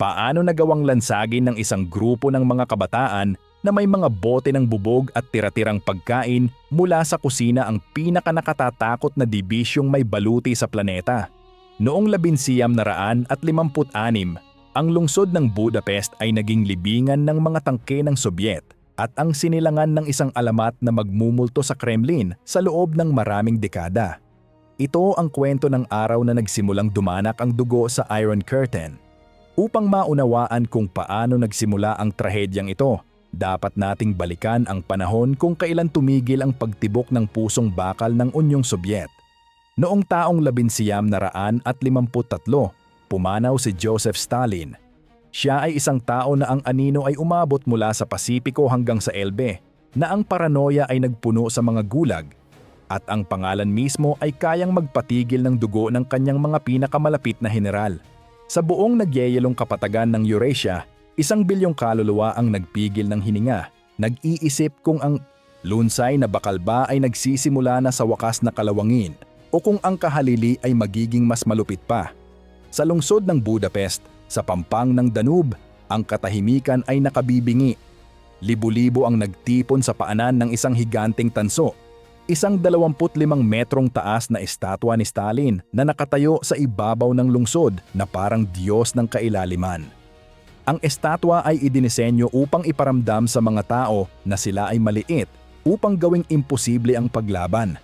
Paano nagawang lansagin ng isang grupo ng mga kabataan na may mga bote ng bubog at tira-tirang pagkain mula sa kusina ang pinakanakatatakot na dibisyong may baluti sa planeta? Noong 1956, ang lungsod ng Budapest ay naging libingan ng mga tangke ng Sobyet at ang sinilangan ng isang alamat na magmumulto sa Kremlin sa loob ng maraming dekada. Ito ang kwento ng araw na nagsimulang dumanak ang dugo sa Iron Curtain. Upang maunawaan kung paano nagsimula ang trahedyang ito, dapat nating balikan ang panahon kung kailan tumigil ang pagtibok ng pusong bakal ng Unyong Sobyet. Noong taong 1953, pumanaw si Joseph Stalin. Siya ay isang tao na ang anino ay umabot mula sa Pasipiko hanggang sa Elbe, na ang paranoia ay nagpuno sa mga gulag, at ang pangalan mismo ay kayang magpatigil ng dugo ng kanyang mga pinakamalapit na general. Sa buong nagyayelong kapatagan ng Eurasia, 1 bilyong kaluluwa ang nagpigil ng hininga, nag-iisip kung ang lunsay na bakal ba ay nagsisimula na sa wakas na kalawangin o kung ang kahalili ay magiging mas malupit pa. Sa lungsod ng Budapest, sa pampang ng Danube, ang katahimikan ay nakabibingi. Libo-libo ang nagtipon sa paanan ng isang higanteng tanso, isang 25 metrong taas na estatwa ni Stalin na nakatayo sa ibabaw ng lungsod na parang Diyos ng kailaliman. Ang estatwa ay idinisenyo upang iparamdam sa mga tao na sila ay maliit upang gawing imposible ang paglaban,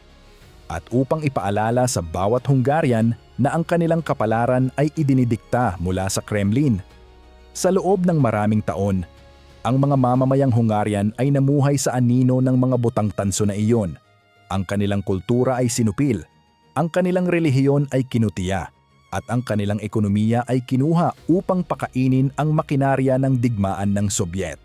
at upang ipaalala sa bawat Hungarian na ang kanilang kapalaran ay idinidikta mula sa Kremlin. Sa loob ng maraming taon, ang mga mamamayang Hungarian ay namuhay sa anino ng mga butang tanso na iyon. Ang kanilang kultura ay sinupil, ang kanilang relihiyon ay kinutiya, at ang kanilang ekonomiya ay kinuha upang pakainin ang makinarya ng digmaan ng Sobyet.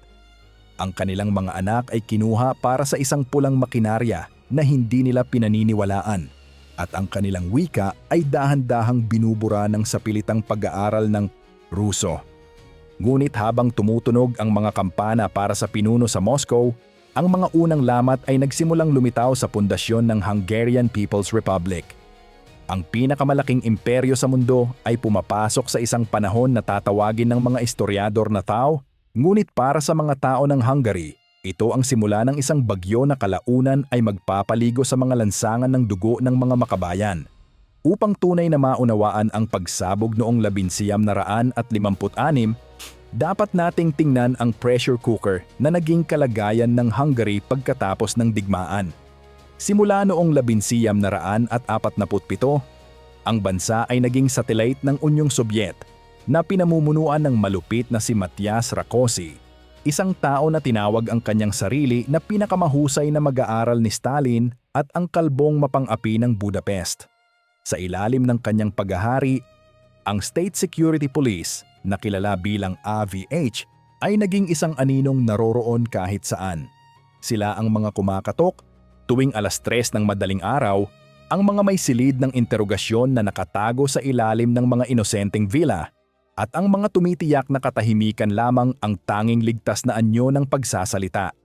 Ang kanilang mga anak ay kinuha para sa isang pulang makinarya na hindi nila pinaniniwalaan, at ang kanilang wika ay dahan-dahang binubura ng sapilitang pag-aaral ng Ruso. Ngunit habang tumutunog ang mga kampana para sa pinuno sa Moscow, ang mga unang lamat ay nagsimulang lumitaw sa pundasyon ng Hungarian People's Republic. Ang pinakamalaking imperyo sa mundo ay pumapasok sa isang panahon na tatawagin ng mga historiador na Tao, ngunit para sa mga tao ng Hungary, ito ang simula ng isang bagyo na kalaunan ay magpapaligo sa mga lansangan ng dugo ng mga makabayan. Upang tunay na maunawaan ang pagsabog noong 1956, dapat nating tingnan ang pressure cooker na naging kalagayan ng Hungary pagkatapos ng digmaan. Simula noong 1947, ang bansa ay naging satellite ng Unyong Sobyet na pinamumunuan ng malupit na si Matyas Rákosi, isang tao na tinawag ang kanyang sarili na pinakamahusay na mag-aaral ni Stalin at ang kalbong mapang-api ng Budapest. Sa ilalim ng kanyang paghahari, ang State Security Police, na kilala bilang AVH, ay naging isang aninong naroroon kahit saan. Sila ang mga kumakatok tuwing 3:00 ng madaling araw, ang mga may silid ng interogasyon na nakatago sa ilalim ng mga inosenteng villa, at ang mga tumitiyak na katahimikan lamang ang tanging ligtas na anyo ng pagsasalita.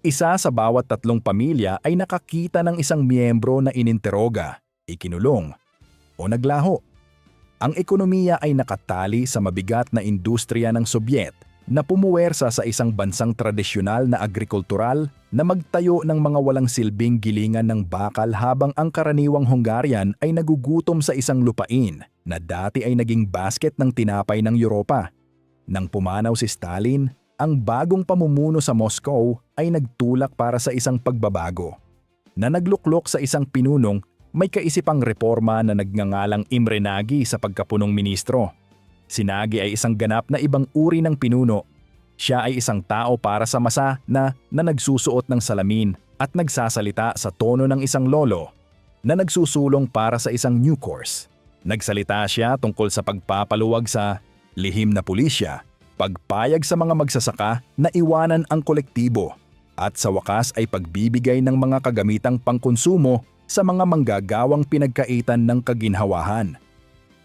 Isa sa bawat 3 pamilya ay nakakita ng isang miyembro na ininteroga, ikinulong, o naglaho. Ang ekonomiya ay nakatali sa mabigat na industriya ng Sobyet na pumuwersa sa isang bansang tradisyonal na agrikultural na magtayo ng mga walang silbing gilingan ng bakal habang ang karaniwang Hungarian ay nagugutom sa isang lupain na dati ay naging basket ng tinapay ng Europa. Nang pumanaw si Stalin, ang bagong pamumuno sa Moscow ay nagtulak para sa isang pagbabago na nagluklok sa isang pinunong may kaisipang reforma na nagngangalang Imre Nagy sa pagkapunong ministro. Si Nagy ay isang ganap na ibang uri ng pinuno. Siya ay isang tao para sa masa na nagsusuot ng salamin at nagsasalita sa tono ng isang lolo na nagsusulong para sa isang new course. Nagsalita siya tungkol sa pagpapaluwag sa lihim na pulisya, pagpayag sa mga magsasaka na iwanan ang kolektibo, at sa wakas ay pagbibigay ng mga kagamitang pangkonsumo sa mga manggagawang pinagkaitan ng kaginhawahan.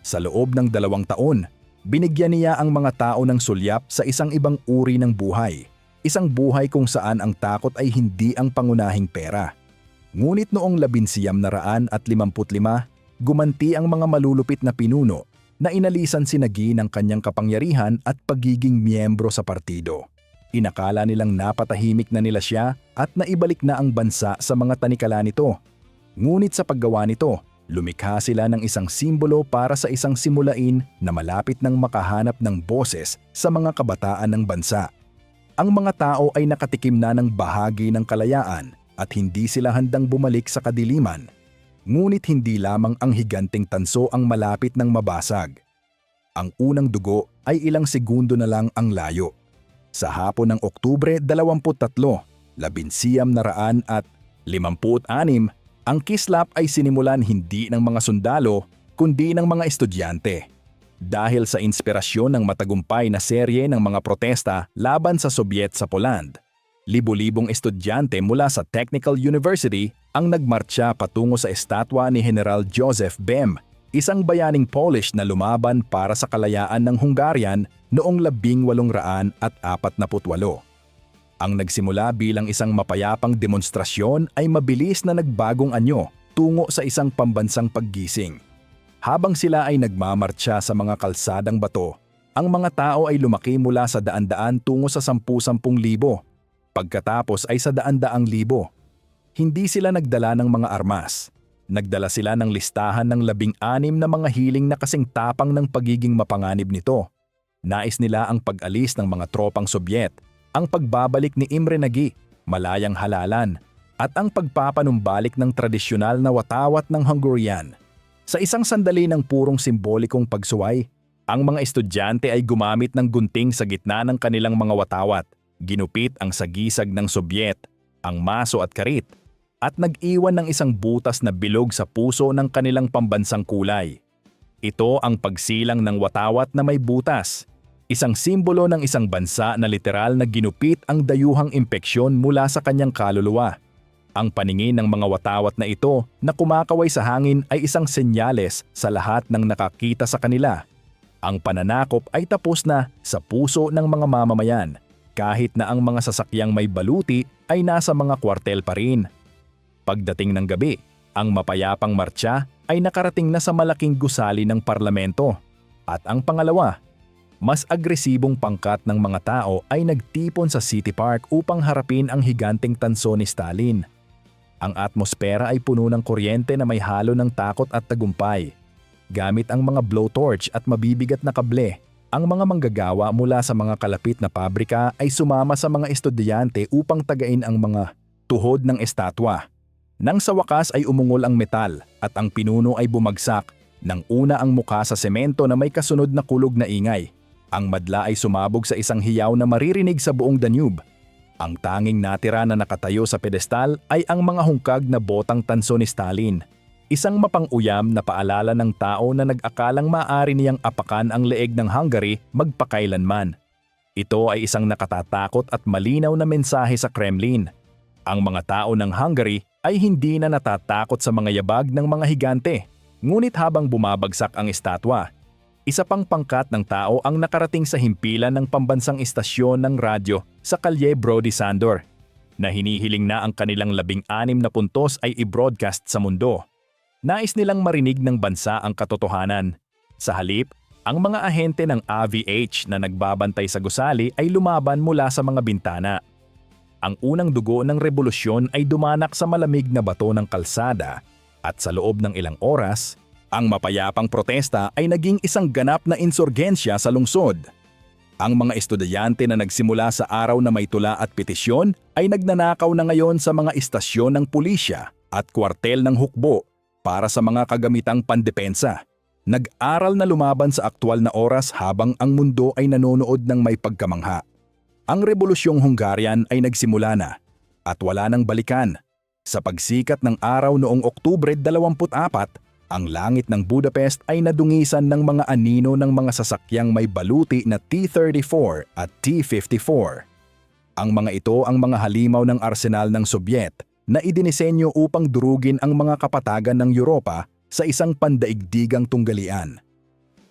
Sa loob ng 2 taon, binigyan niya ang mga tao ng sulyap sa isang ibang uri ng buhay. Isang buhay kung saan ang takot ay hindi ang pangunahing pera. Ngunit noong 1955, gumanti ang mga malulupit na pinuno na inalisan si Nagi ng kanyang kapangyarihan at pagiging miyembro sa partido. Inakala nilang napatahimik na nila siya at naibalik na ang bansa sa mga tanikala nito. Ngunit sa paggawa nito, lumikha sila ng isang simbolo para sa isang simulain na malapit nang makahanap ng boses sa mga kabataan ng bansa. Ang mga tao ay nakatikim na ng bahagi ng kalayaan at hindi sila handang bumalik sa kadiliman. Ngunit hindi lamang ang higanting tanso ang malapit ng mabasag. Ang unang dugo ay ilang segundo na lang ang layo. Sa hapon ng Oktubre 23, 1956, ang kislap ay sinimulan hindi ng mga sundalo kundi ng mga estudyante. Dahil sa inspirasyon ng matagumpay na serye ng mga protesta laban sa Sobyet sa Poland, libo-libong estudyante mula sa Technical University ang nagmartsa patungo sa estatwa ni General Joseph Bem, isang bayaning Polish na lumaban para sa kalayaan ng Hungarian noong 1848. Ang nagsimula bilang isang mapayapang demonstrasyon ay mabilis na nagbagong anyo tungo sa isang pambansang paggising. Habang sila ay nagmamartsa sa mga kalsadang bato, ang mga tao ay lumaki mula sa daan-daan tungo sa 10,000. Pagkatapos ay sa daan-daang libo. Hindi sila nagdala ng mga armas. Nagdala sila ng listahan ng 16 na mga hiling na kasing tapang ng pagiging mapanganib nito. Nais nila ang pag-alis ng mga tropang Sobyet, ang pagbabalik ni Imre Nagy, malayang halalan, at ang pagpapanumbalik ng tradisyonal na watawat ng Hungarian. Sa isang sandali ng purong simbolikong pagsuway, ang mga estudyante ay gumamit ng gunting sa gitna ng kanilang mga watawat, ginupit ang sagisag ng Sobyet, ang maso at karit, at nag-iwan ng isang butas na bilog sa puso ng kanilang pambansang kulay. Ito ang pagsilang ng watawat na may butas, isang simbolo ng isang bansa na literal na ginupit ang dayuhang impeksyon mula sa kanyang kaluluwa. Ang paningin ng mga watawat na ito na kumakaway sa hangin ay isang senyales sa lahat ng nakakita sa kanila. Ang pananakop ay tapos na sa puso ng mga mamamayan, kahit na ang mga sasakyang may baluti ay nasa mga kwartel pa rin. Pagdating ng gabi, ang mapayapang martsa ay nakarating na sa malaking gusali ng parlamento. At ang pangalawa, mas agresibong pangkat ng mga tao ay nagtipon sa City Park upang harapin ang higanting tanso ni Stalin. Ang atmosfera ay puno ng kuryente na may halo ng takot at tagumpay. Gamit ang mga blowtorch at mabibigat na kable, ang mga manggagawa mula sa mga kalapit na pabrika ay sumama sa mga estudyante upang tagain ang mga tuhod ng estatwa. Nang sa wakas ay umungol ang metal at ang pinuno ay bumagsak, nang una ang mukha sa semento na may kasunod na kulog na ingay. Ang madla ay sumabog sa isang hiyaw na maririnig sa buong Danube. Ang tanging natira na nakatayo sa pedestal ay ang mga hungkag na botang tanso ni Stalin. Isang mapang-uyam na paalala ng tao na nag-akalang maaari niyang apakan ang leeg ng Hungary magpakailanman. Ito ay isang nakatatakot at malinaw na mensahe sa Kremlin. Ang mga tao ng Hungary ay hindi na natatakot sa mga yabag ng mga higante. Ngunit habang bumabagsak ang estatwa, isa pang pangkat ng tao ang nakarating sa himpilan ng pambansang istasyon ng radyo sa Kalye Brody Sandor, na hinihiling na ang kanilang 16 na puntos ay i-broadcast sa mundo. Nais nilang marinig ng bansa ang katotohanan. Sa halip, ang mga ahente ng AVH na nagbabantay sa gusali ay lumaban mula sa mga bintana. Ang unang dugo ng rebolusyon ay dumanak sa malamig na bato ng kalsada at sa loob ng ilang oras, ang mapayapang protesta ay naging isang ganap na insurgensya sa lungsod. Ang mga estudyante na nagsimula sa araw na may tula at petisyon ay nagnanakaw na ngayon sa mga istasyon ng pulisya at kwartel ng hukbo para sa mga kagamitang pandepensa. Nag-aral na lumaban sa aktwal na oras habang ang mundo ay nanonood ng may pagkamangha. Ang Rebolusyong Hungarian ay nagsimula na at wala nang balikan. Sa pagsikat ng araw noong Oktubre 24, ang langit ng Budapest ay nadungisan ng mga anino ng mga sasakyang may baluti na T-34 at T-54. Ang mga ito ang mga halimaw ng arsenal ng Sobyet na idinisenyo upang durugin ang mga kapatagan ng Europa sa isang pandaigdigang tunggalian.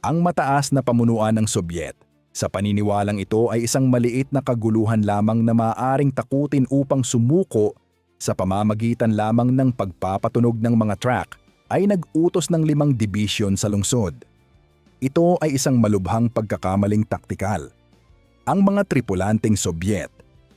Ang mataas na pamunuan ng Sobyet, sa paniniwalang ito ay isang maliit na kaguluhan lamang na maaaring takutin upang sumuko sa pamamagitan lamang ng pagpapatunog ng mga track, ay nag-utos ng 5 dibisyon sa lungsod. ito ay isang malubhang pagkakamaling taktikal. Ang mga tripulanteng Sobyet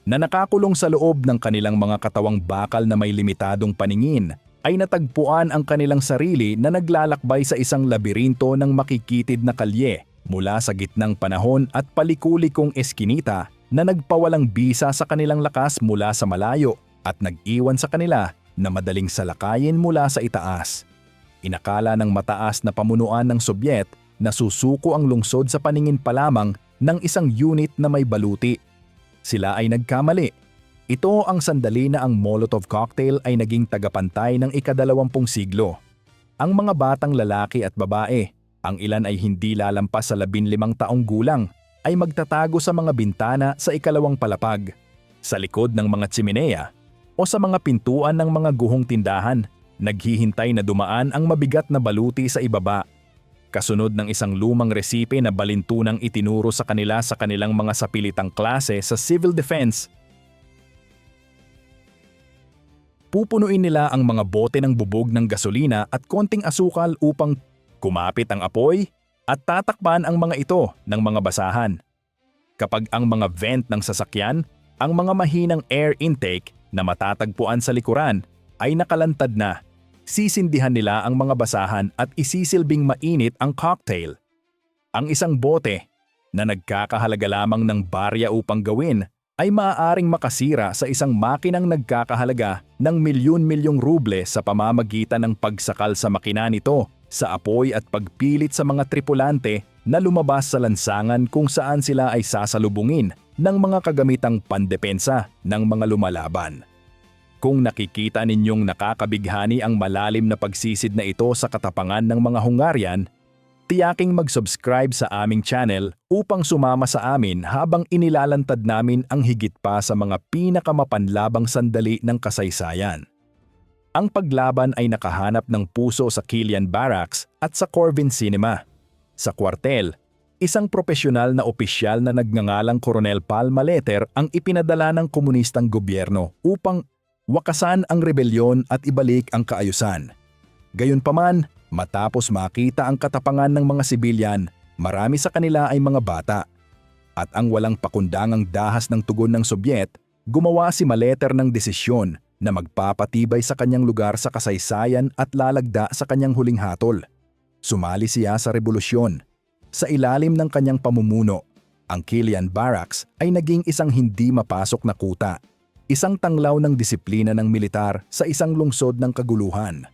na nakakulong sa loob ng kanilang mga katawang bakal na may limitadong paningin ay natagpuan ang kanilang sarili na naglalakbay sa isang labirinto ng makikitid na kalye mula sa gitnang panahon at palikulikong eskinita na nagpawalang bisa sa kanilang lakas mula sa malayo at nag-iwan sa kanila na madaling salakayin mula sa itaas. Inakala ng mataas na pamunuan ng Sobyet na susuko ang lungsod sa paningin pa lamang ng isang unit na may baluti. Sila ay nagkamali. Ito ang sandali na ang Molotov cocktail ay naging tagapantay ng ika-20 siglo. Ang mga batang lalaki at babae, ang ilan ay hindi lalampas sa 15 taong gulang, ay magtatago sa mga bintana sa ikalawang palapag, sa likod ng mga tsimeneya o sa mga pintuan ng mga guhong tindahan, naghihintay na dumaan ang mabigat na baluti sa ibaba. Kasunod ng isang lumang resipe na balintunang itinuro sa kanila sa kanilang mga sapilitang klase sa civil defense. Pupunuin nila ang mga bote ng bubog ng gasolina at konting asukal upang kumapit ang apoy at tatakpan ang mga ito ng mga basahan. Kapag ang mga vent ng sasakyan, ang mga mahinang air intake na matatagpuan sa likuran ay nakalantad na, sisindihan nila ang mga basahan at isisilbing mainit ang cocktail. Ang isang bote na nagkakahalaga lamang ng barya upang gawin ay maaaring makasira sa isang makinang nagkakahalaga ng milyon-milyong ruble sa pamamagitan ng pagsakal sa makina nito sa apoy at pagpilit sa mga tripulante na lumabas sa lansangan kung saan sila ay sasalubungin ng mga kagamitang pandepensa ng mga lumalaban. Kung nakikita ninyong nakakabighani ang malalim na pagsisid na ito sa katapangan ng mga Hungarian, tiyaking mag-subscribe sa aming channel upang sumama sa amin habang inilalantad namin ang higit pa sa mga pinakamapanlabang sandali ng kasaysayan. Ang paglaban ay nakahanap ng puso sa Kilian Barracks at sa Corvin Cinema. Sa kwartel, isang propesyonal na opisyal na nagngangalang Coronel Palma Letter ang ipinadala ng komunistang gobyerno upang wakasan ang rebelyon at ibalik ang kaayusan. Gayunpaman, matapos makita ang katapangan ng mga sibilyan, marami sa kanila ay mga bata. At ang walang pakundangang dahas ng tugon ng Sobyet, gumawa si Maleter ng desisyon na magpapatibay sa kanyang lugar sa kasaysayan at lalagda sa kanyang huling hatol. Sumali siya sa revolusyon. Sa ilalim ng kanyang pamumuno, ang Kilian Barracks ay naging isang hindi mapasok na kuta, isang tanglaw ng disiplina ng militar sa isang lungsod ng kaguluhan.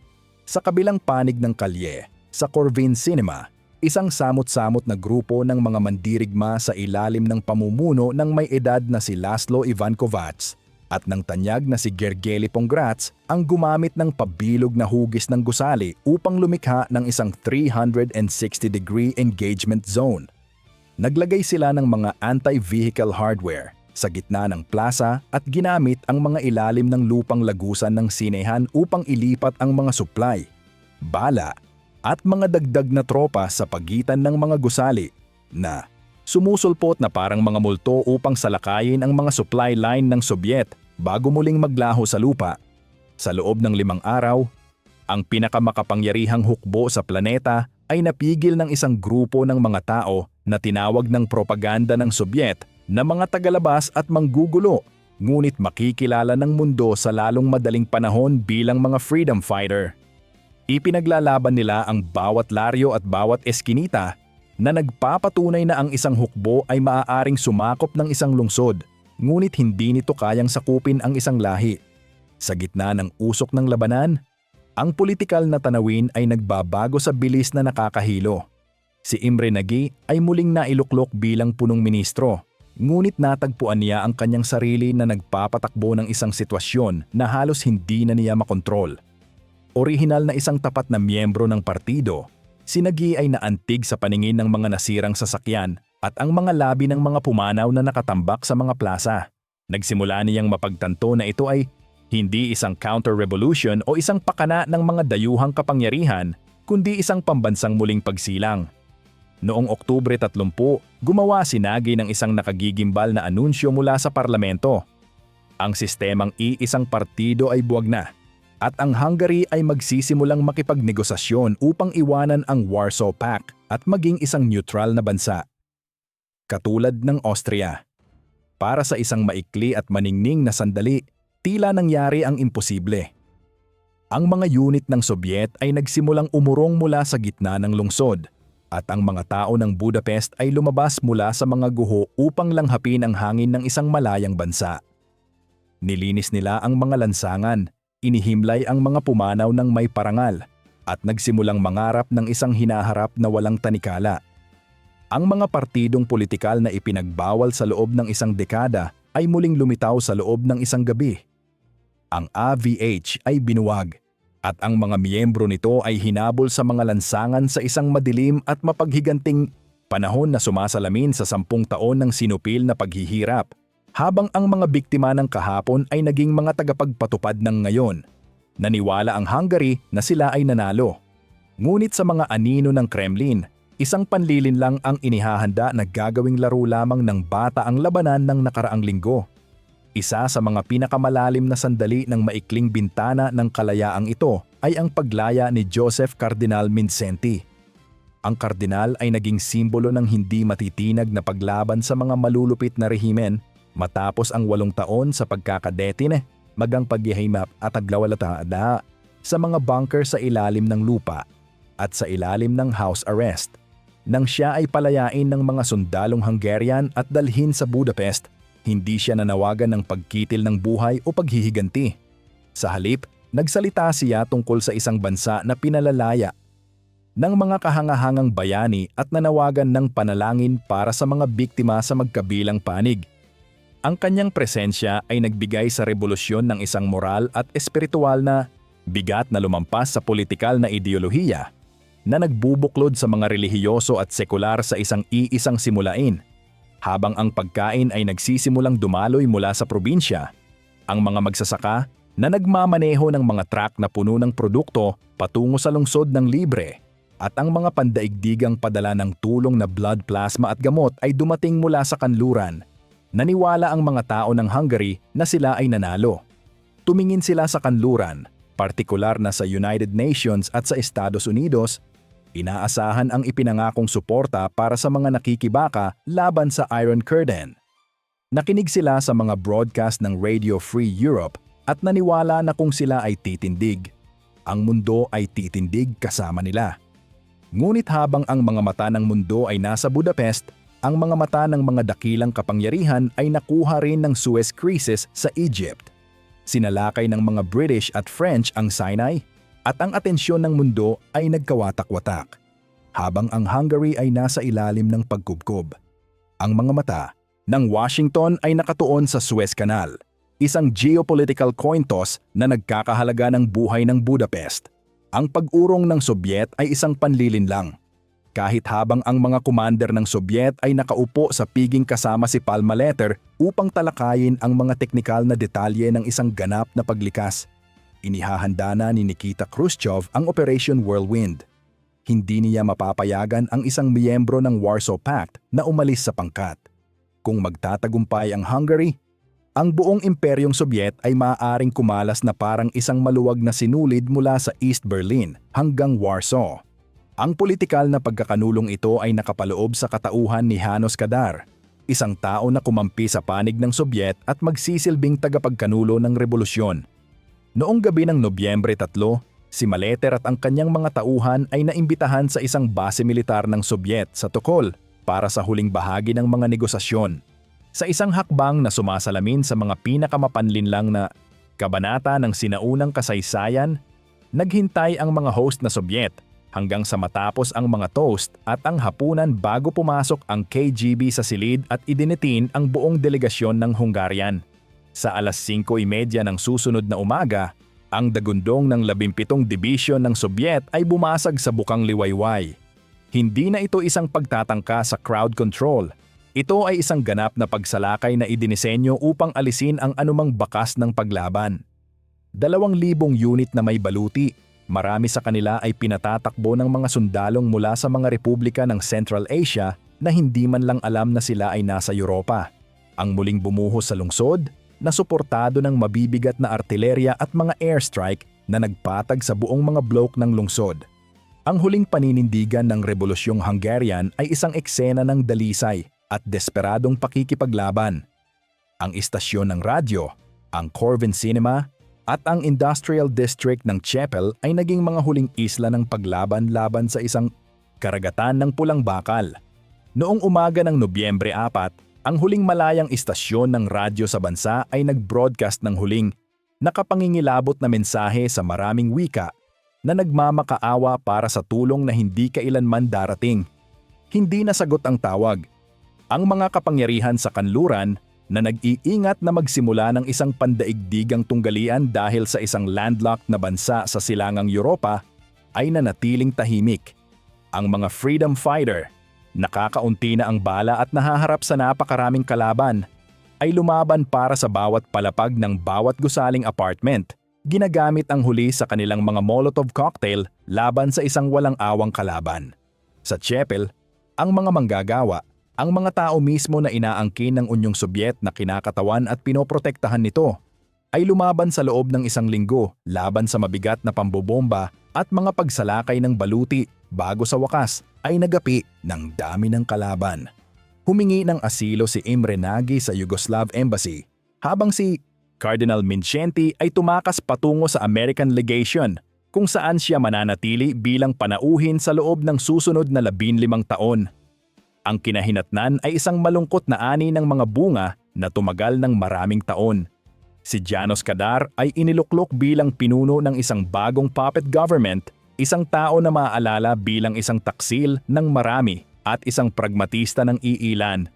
Sa kabilang panig ng kalye, sa Corvin Cinema, isang samot-samot na grupo ng mga mandirigma sa ilalim ng pamumuno ng may edad na si Laszlo Ivankovac at ng tanyag na si Gergely Pongrats ang gumamit ng pabilog na hugis ng gusali upang lumikha ng isang 360-degree engagement zone. Naglagay sila ng mga anti-vehicle hardware sa gitna ng plaza at ginamit ang mga ilalim ng lupang lagusan ng sinehan upang ilipat ang mga supply, bala at mga dagdag na tropa sa pagitan ng mga gusali na sumusulpot na parang mga multo upang salakayin ang mga supply line ng Sobyet bago muling maglaho sa lupa. Sa loob ng 5 araw, ang pinakamakapangyarihang hukbo sa planeta ay napigil ng isang grupo ng mga tao na tinawag ng propaganda ng Sobyet na mga tagalabas at manggugulo, ngunit makikilala ng mundo sa lalong madaling panahon bilang mga freedom fighter. Ipinaglalaban nila ang bawat laryo at bawat eskinita na nagpapatunay na ang isang hukbo ay maaaring sumakop ng isang lungsod, ngunit hindi nito kayang sakupin ang isang lahi. Sa gitna ng usok ng labanan, ang politikal na tanawin ay nagbabago sa bilis na nakakahilo. Si Imre Nagy ay muling nailuklok bilang punong ministro, ngunit natagpuan niya ang kanyang sarili na nagpapatakbo ng isang sitwasyon na halos hindi na niya makontrol. Orihinal na isang tapat na miyembro ng partido, si Nagy ay naantig sa paningin ng mga nasirang sasakyan at ang mga labi ng mga pumanaw na nakatambak sa mga plaza. Nagsimula niyang mapagtanto na ito ay hindi isang counter-revolution o isang pakana ng mga dayuhang kapangyarihan, kundi isang pambansang muling pagsilang. Noong Oktubre 30, gumawa si Nagy ng isang nakagigimbal na anunsyo mula sa parlamento. Ang sistemang iisang partido ay buwag na. At ang Hungary ay magsisimulang makipagnegosasyon upang iwanan ang Warsaw Pact at maging isang neutral na bansa. Katulad ng Austria. Para sa isang maikli at maningning na sandali, tila nangyari ang imposible. Ang mga unit ng Sobyet ay nagsimulang umurong mula sa gitna ng lungsod, at ang mga tao ng Budapest ay lumabas mula sa mga guho upang langhapin ang hangin ng isang malayang bansa. Nilinis nila ang mga lansangan, inihimlay ang mga pumanaw ng may parangal, at nagsimulang mangarap ng isang hinaharap na walang tanikala. Ang mga partidong politikal na ipinagbawal sa loob ng isang dekada ay muling lumitaw sa loob ng isang gabi. Ang AVH ay binuwag, at ang mga miyembro nito ay hinabol sa mga lansangan sa isang madilim at mapaghiganting panahon na sumasalamin sa 10 taon ng sinupil na paghihirap, habang ang mga biktima ng kahapon ay naging mga tagapagpatupad ng ngayon. Naniwala ang Hungary na sila ay nanalo. Ngunit sa mga anino ng Kremlin, isang panlilin lang ang inihahanda na gagawing laro lamang ng bata ang labanan ng nakaraang linggo. Isa sa mga pinakamalalim na sandali ng maikling bintana ng kalayaang ito ay ang paglaya ni Joseph Cardinal Mindszenty. Ang kardinal ay naging simbolo ng hindi matitinag na paglaban sa mga malulupit na rehimen matapos ang 8 taon sa pagkakadetine, magang paghihimap at aglawalatada sa mga bunker sa ilalim ng lupa at sa ilalim ng house arrest. Nang siya ay palayain ng mga sundalong Hungarian at dalhin sa Budapest, hindi siya nanawagan ng pagkitil ng buhay o paghihiganti. Sa halip, nagsalita siya tungkol sa isang bansa na pinalalaya ng mga kahangahangang bayani at nanawagan ng panalangin para sa mga biktima sa magkabilang panig. Ang kanyang presensya ay nagbigay sa rebolusyon ng isang moral at espiritual na bigat na lumampas sa politikal na ideolohiya na nagbubuklod sa mga relihiyoso at sekular sa isang simulain. Habang ang pagkain ay nagsisimulang dumaloy mula sa probinsya, ang mga magsasaka na nagmamaneho ng mga truck na puno ng produkto patungo sa lungsod ng libre at ang mga pandaigdigang padala ng tulong na blood plasma at gamot ay dumating mula sa kanluran. Naniwala ang mga tao ng Hungary na sila ay nanalo. Tumingin sila sa kanluran, partikular na sa United Nations at sa Estados Unidos. Inaasahan ang ipinangakong suporta para sa mga nakikibaka laban sa Iron Curtain. Nakinig sila sa mga broadcast ng Radio Free Europe at naniwala na kung sila ay titindig, ang mundo ay titindig kasama nila. Ngunit habang ang mga mata ng mundo ay nasa Budapest, ang mga mata ng mga dakilang kapangyarihan ay nakuha rin ng Suez Crisis sa Egypt. Sinalakay ng mga British at French ang Sinai, at ang atensyon ng mundo ay nagkawatak-watak, habang ang Hungary ay nasa ilalim ng pagkubkob. Ang mga mata ng Washington ay nakatuon sa Suez Canal, isang geopolitical coin toss na nagkakahalaga ng buhay ng Budapest. Ang pag-urong ng Sobyet ay isang panlilin lang. Kahit habang ang mga commander ng Sobyet ay nakaupo sa piging kasama si Palmaleter upang talakayin ang mga teknikal na detalye ng isang ganap na paglikas. Inihahanda na ni Nikita Khrushchev ang Operation Whirlwind. Hindi niya mapapayagan ang isang miyembro ng Warsaw Pact na umalis sa pangkat. Kung magtatagumpay ang Hungary, ang buong imperyong Sobyet ay maaaring kumalas na parang isang maluwag na sinulid mula sa East Berlin hanggang Warsaw. Ang politikal na pagkakanulong ito ay nakapaloob sa katauhan ni János Kadar, isang tao na kumampi sa panig ng Sobyet at magsisilbing tagapagkanulo ng rebolusyon. Noong gabi ng Nobyembre 3, si Maleter at ang kanyang mga tauhan ay naimbitahan sa isang base militar ng Sobyet sa Tokol para sa huling bahagi ng mga negosasyon. Sa isang hakbang na sumasalamin sa mga pinakamapanlinlang na kabanata ng sinaunang kasaysayan, naghintay ang mga host na Sobyet hanggang sa matapos ang mga toast at ang hapunan bago pumasok ang KGB sa silid at idinitin ang buong delegasyon ng Hungarian. Sa alas 5:30 ng susunod na umaga, ang dagundong ng 17 Division ng Sobyet ay bumasag sa bukang liwayway. Hindi na ito isang pagtatangka sa crowd control. Ito ay isang ganap na pagsalakay na idinisenyo upang alisin ang anumang bakas ng paglaban. 2,000 unit na may baluti, marami sa kanila ay pinatatakbo ng mga sundalong mula sa mga republika ng Central Asia na hindi man lang alam na sila ay nasa Europa. Ang muling bumuhos sa lungsod, na suportado ng mabibigat na artilerya at mga airstrike, na nagpatag sa buong mga blok ng lungsod. Ang huling paninindigan ng Rebolusyong Hungarian ay isang eksena ng dalisay at desperadong pakikipaglaban. Ang istasyon ng radyo, ang Corvin Cinema, at ang Industrial District ng Chapel ay naging mga huling isla ng paglaban-laban sa isang karagatan ng Pulang Bakal. Noong umaga ng Nobyembre 4, ang huling malayang istasyon ng radyo sa bansa ay nag-broadcast ng huling nakapangingilabot na mensahe sa maraming wika na nagmamakaawa para sa tulong na hindi kailanman darating. Hindi nasagot ang tawag. Ang mga kapangyarihan sa kanluran na nag-iingat na magsimula ng isang pandaigdigang tunggalian dahil sa isang landlocked na bansa sa silangang Europa ay nanatiling tahimik. Ang mga freedom fighter, nakakaunti na ang bala at nahaharap sa napakaraming kalaban, ay lumaban para sa bawat palapag ng bawat gusaling apartment, ginagamit ang huli sa kanilang mga Molotov cocktail laban sa isang walang awang kalaban. Sa Chapel, ang mga manggagawa, ang mga tao mismo na inaangkin ng Unyong Sobyet na kinakatawan at pinoprotektahan nito, ay lumaban sa loob ng isang linggo laban sa mabigat na pambobomba at mga pagsalakay ng baluti bago sa wakas ay nagapi ng dami ng kalaban. Humingi ng asilo si Imre Nagy sa Yugoslav Embassy, habang si Cardinal Mindszenty ay tumakas patungo sa American Legation kung saan siya mananatili bilang panauhin sa loob ng susunod na 15 taon. Ang kinahinatnan ay isang malungkot na ani ng mga bunga na tumagal ng maraming taon. Si Janos Kadar ay iniluklok bilang pinuno ng isang bagong puppet government, isang tao na maaalala bilang isang taksil ng marami at isang pragmatista ng iilan.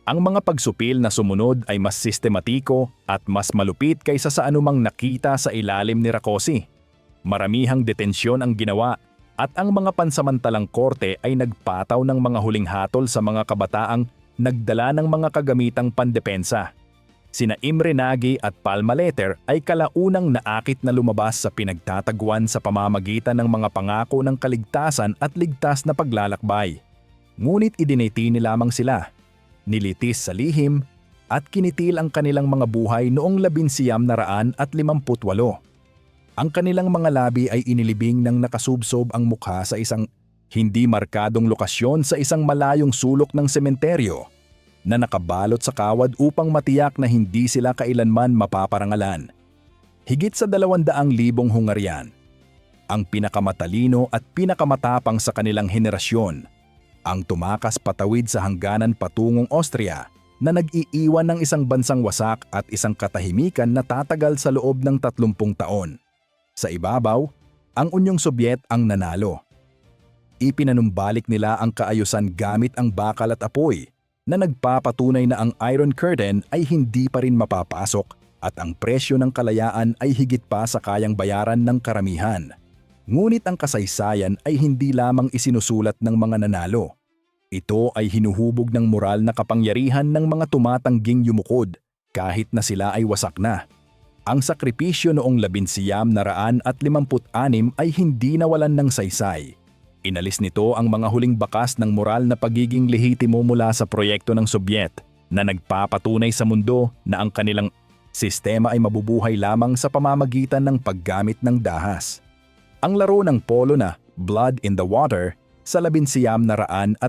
Ang mga pagsupil na sumunod ay mas sistematiko at mas malupit kaysa sa anumang nakita sa ilalim ni Rákosi. Maramihang detensyon ang ginawa at ang mga pansamantalang korte ay nagpataw ng mga huling hatol sa mga kabataang nagdala ng mga kagamitang pandepensa. Sina Imre Nagy at Palma Letter ay kalaunang naakit na lumabas sa pinagtatagwan sa pamamagitan ng mga pangako ng kaligtasan at ligtas na paglalakbay. Ngunit idinetini lamang sila, nilitis sa lihim, at kinitil ang kanilang mga buhay noong 1958. Ang kanilang mga labi ay inilibing ng nakasubsob ang mukha sa isang hindi markadong lokasyon sa isang malayong sulok ng sementeryo na nakabalot sa kawad upang matiyak na hindi sila kailanman mapaparangalan. Higit sa 200,000 Hungarian, ang pinakamatalino at pinakamatapang sa kanilang henerasyon, ang tumakas patawid sa hangganan patungong Austria na nag-iiwan ng isang bansang wasak at isang katahimikan na tatagal sa loob ng 30 taon. Sa ibabaw, ang Unyong Sobyet ang nanalo. Ipinanumbalik nila ang kaayusan gamit ang bakal at apoy na nagpapatunay na ang Iron Curtain ay hindi pa rin mapapasok at ang presyo ng kalayaan ay higit pa sa kayang bayaran ng karamihan. Ngunit ang kasaysayan ay hindi lamang isinusulat ng mga nanalo. Ito ay hinuhubog ng moral na kapangyarihan ng mga tumatangging yumukod kahit na sila ay wasak na. Ang sakripisyo noong 1956 ay hindi nawalan ng saysay. Inalis nito ang mga huling bakas ng moral na pagiging lehitimo mula sa proyekto ng Sobyet na nagpapatunay sa mundo na ang kanilang sistema ay mabubuhay lamang sa pamamagitan ng paggamit ng dahas. Ang laro ng polo na Blood in the Water sa 1956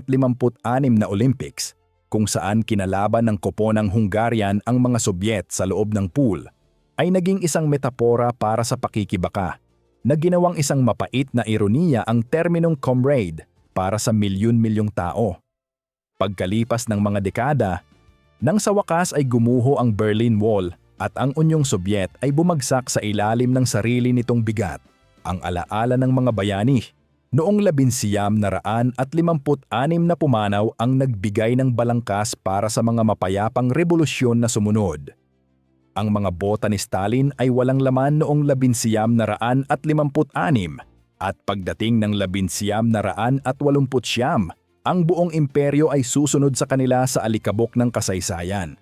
na Olympics, kung saan kinalaban ng koponang Hungarian ang mga Sobyet sa loob ng pool, ay naging isang metapora para sa pakikibaka, na ginawang isang mapait na ironiya ang terminong comrade para sa milyon-milyong tao. Pagkalipas ng mga dekada, nang sa wakas ay gumuho ang Berlin Wall at ang Unyong Sobyet ay bumagsak sa ilalim ng sarili nitong bigat, ang alaala ng mga bayani. Noong 1956 na pumanaw ang nagbigay ng balangkas para sa mga mapayapang revolusyon na sumunod. Ang mga bota ni Stalin ay walang laman noong 1956 at pagdating ng 1989, ang buong imperyo ay susunod sa kanila sa alikabok ng kasaysayan.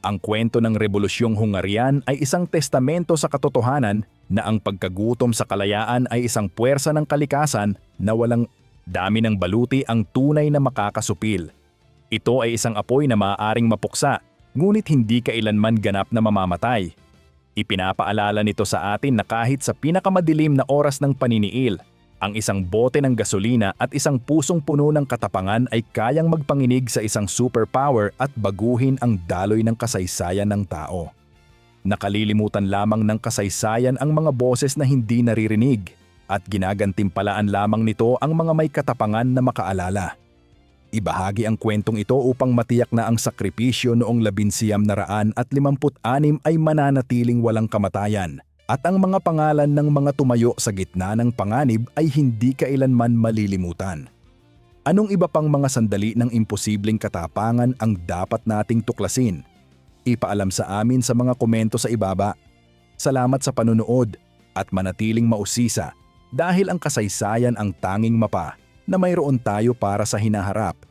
Ang kwento ng Rebolusyong Hungarian ay isang testamento sa katotohanan na ang pagkagutom sa kalayaan ay isang puwersa ng kalikasan na walang dami ng baluti ang tunay na makakasupil. Ito ay isang apoy na maaaring mapuksa, ngunit hindi kailanman ganap na mamamatay. Ipinapaalala nito sa atin na kahit sa pinakamadilim na oras ng paniniil, ang isang bote ng gasolina at isang pusong puno ng katapangan ay kayang magpanginig sa isang superpower at baguhin ang daloy ng kasaysayan ng tao. Nakalilimutan lamang ng kasaysayan ang mga boses na hindi naririnig at ginagantimpalaan lamang nito ang mga may katapangan na makaalala. Ibahagi ang kwentong ito upang matiyak na ang sakripisyo noong 1956 ay mananatiling walang kamatayan at ang mga pangalan ng mga tumayo sa gitna ng panganib ay hindi kailanman malilimutan. Anong iba pang mga sandali ng imposibleng katapangan ang dapat nating tuklasin? Ipaalam sa amin sa mga komento sa ibaba. Salamat sa panunood at manatiling mausisa dahil ang kasaysayan ang tanging mapa na mayroon tayo para sa hinaharap.